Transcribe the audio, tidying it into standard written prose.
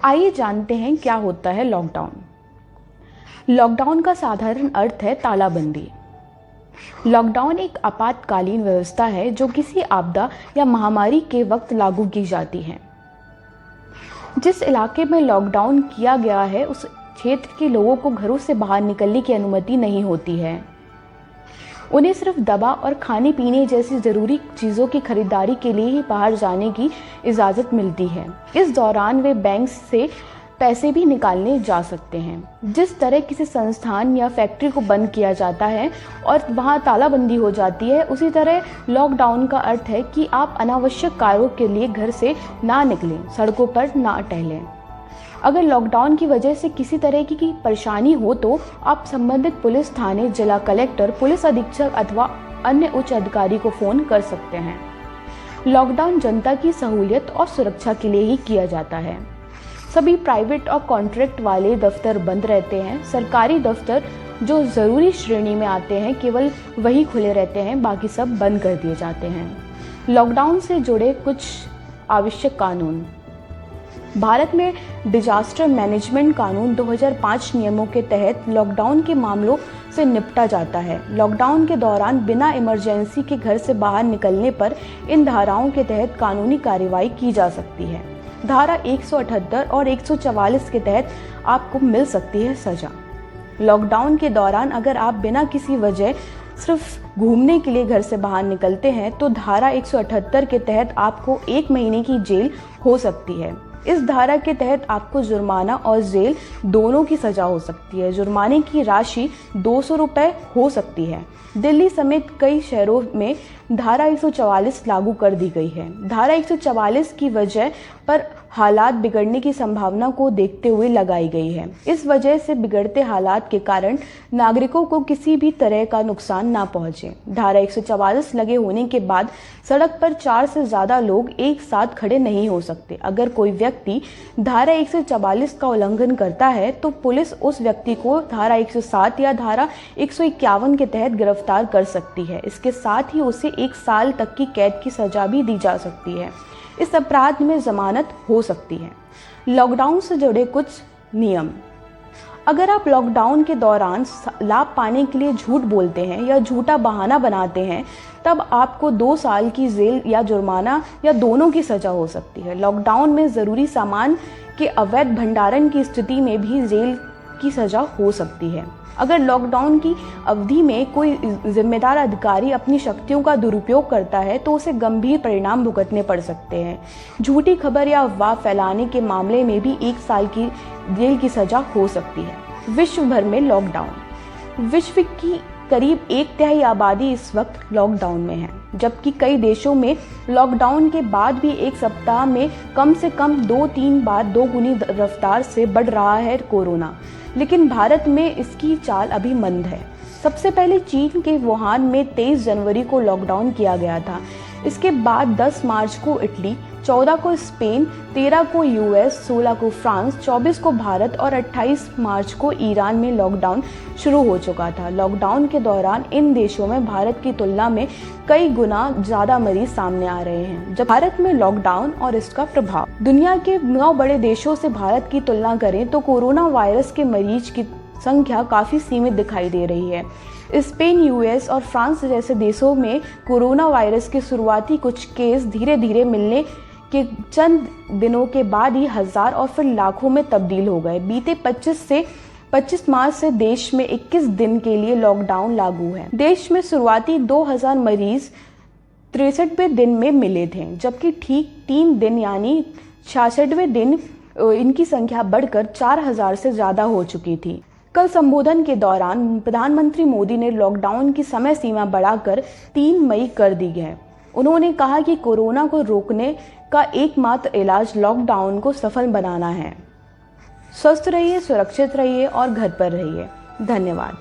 आइए जानते हैं क्या होता है लॉकडाउन। लॉकडाउन का साधारण अर्थ है तालाबंदी। लॉकडाउन एक आपातकालीन व्यवस्था है जो किसी आपदा या महामारी के वक्त लागू की जाती है। जिस इलाके में लॉकडाउन किया गया है उस क्षेत्र के लोगों को घरों से बाहर निकलने की अनुमति नहीं होती है। उन्हें सिर्फ दवा और खाने पीने जैसी ज़रूरी चीज़ों की खरीदारी के लिए ही बाहर जाने की इजाज़त मिलती है। इस दौरान वे बैंक से पैसे भी निकालने जा सकते हैं। जिस तरह किसी संस्थान या फैक्ट्री को बंद किया जाता है और वहाँ तालाबंदी हो जाती है, उसी तरह लॉकडाउन का अर्थ है कि आप अनावश्यक कार्यों के लिए घर से ना निकलें, सड़कों पर ना टहलें। अगर लॉकडाउन की वजह से किसी तरह की परेशानी हो तो आप संबंधित पुलिस थाने, जिला कलेक्टर, पुलिस अधीक्षक अथवा अन्य उच्च अधिकारी को फ़ोन कर सकते हैं। लॉकडाउन जनता की सहूलियत और सुरक्षा के लिए ही किया जाता है। सभी प्राइवेट और कॉन्ट्रैक्ट वाले दफ्तर बंद रहते हैं। सरकारी दफ्तर जो ज़रूरी श्रेणी में आते हैं केवल वही खुले रहते हैं, बाकी सब बंद कर दिए जाते हैं। लॉकडाउन से जुड़े कुछ आवश्यक कानून। भारत में डिजास्टर मैनेजमेंट कानून 2005 नियमों के तहत लॉकडाउन के मामलों से निपटा जाता है। लॉकडाउन के दौरान बिना इमरजेंसी के घर से बाहर निकलने पर इन धाराओं के तहत कानूनी कार्रवाई की जा सकती है। धारा 178 और 144 के तहत आपको मिल सकती है सजा। लॉकडाउन के दौरान अगर आप बिना किसी वजह सिर्फ घूमने के लिए घर से बाहर निकलते हैं तो धारा 178 के तहत आपको 1 महीने की जेल हो सकती है। इस धारा के तहत आपको जुर्माना और जेल दोनों की सजा हो सकती है। जुर्माने की राशि 200 रुपये हो सकती है। दिल्ली समेत कई शहरों में धारा 144 लागू कर दी गई है। धारा 144 की वजह पर हालात बिगड़ने की संभावना को देखते हुए लगाई गई है। इस वजह से बिगड़ते हालात के कारण नागरिकों को किसी भी तरह का नुकसान ना पहुंचे। धारा 144 लगे होने के बाद सड़क पर 4 से ज़्यादा लोग एक साथ खड़े नहीं हो सकते। अगर कोई व्यक्ति धारा 144 का उल्लंघन करता है तो पुलिस उस व्यक्ति को धारा 107 या धारा 151 के तहत गिरफ्तार कर सकती है। इसके साथ ही उसे 1 साल तक की कैद की सजा भी दी जा सकती है। इस अपराध में जमानत हो सकती है। लॉकडाउन से जुड़े कुछ नियम। अगर आप लॉकडाउन के दौरान लाभ पाने के लिए झूठ बोलते हैं या झूठा बहाना बनाते हैं तब आपको 2 साल की जेल या जुर्माना या दोनों की सजा हो सकती है। लॉकडाउन में ज़रूरी सामान के अवैध भंडारण की स्थिति में भी जेल की सजा हो सकती है। अगर लॉकडाउन की अवधि में कोई जिम्मेदार अधिकारी अपनी शक्तियों का दुरुपयोग करता है तो उसे गंभीर परिणाम भुगतने पड़ सकते हैं। झूठी खबर या अफवाह फैलाने के मामले में भी 1 साल की जेल की सजा हो सकती है। विश्व भर में लॉकडाउन। विश्व की करीब 1/3 आबादी इस वक्त लॉकडाउन में है, जबकि कई देशों में लॉकडाउन के बाद भी 1 सप्ताह में कम से कम 2-3 बार 2 गुनी रफ्तार से बढ़ रहा है कोरोना। लेकिन भारत में इसकी चाल अभी मंद है। सबसे पहले चीन के वुहान में 23 जनवरी को लॉकडाउन किया गया था। इसके बाद 10 मार्च को इटली, 14 को स्पेन, 13 को यूएस, 16 को फ्रांस, 24 को भारत और 28 मार्च को ईरान में लॉकडाउन शुरू हो चुका था। लॉकडाउन के दौरान इन देशों में भारत की तुलना में कई गुना ज़्यादा मरीज सामने आ रहे हैं। जब भारत में लॉकडाउन और इसका प्रभाव। दुनिया के 9 बड़े देशों से भारत की तुलना करें तो कोरोना वायरस के मरीज की संख्या काफ़ी सीमित दिखाई दे रही है। स्पेन, यूएस और फ्रांस जैसे देशों में कोरोना वायरस के शुरुआती कुछ केस धीरे धीरे मिलने के चंद दिनों के बाद ही 1000 और फिर लाखों में तब्दील हो गए। बीते 25 मार्च से देश में 21 दिन के लिए लॉकडाउन लागू है। देश में शुरुआती 2000 मरीज 63वें दिन में मिले थे, जबकि ठीक 3 दिन यानी 66वें दिन इनकी संख्या बढ़कर 4000 से ज़्यादा हो चुकी थी। कल संबोधन के दौरान प्रधानमंत्री मोदी ने लॉकडाउन की समय सीमा बढ़ाकर 3 मई कर दी है। उन्होंने कहा कि कोरोना को रोकने का एकमात्र इलाज लॉकडाउन को सफल बनाना है। स्वस्थ रहिए, सुरक्षित रहिए और घर पर रहिए। धन्यवाद।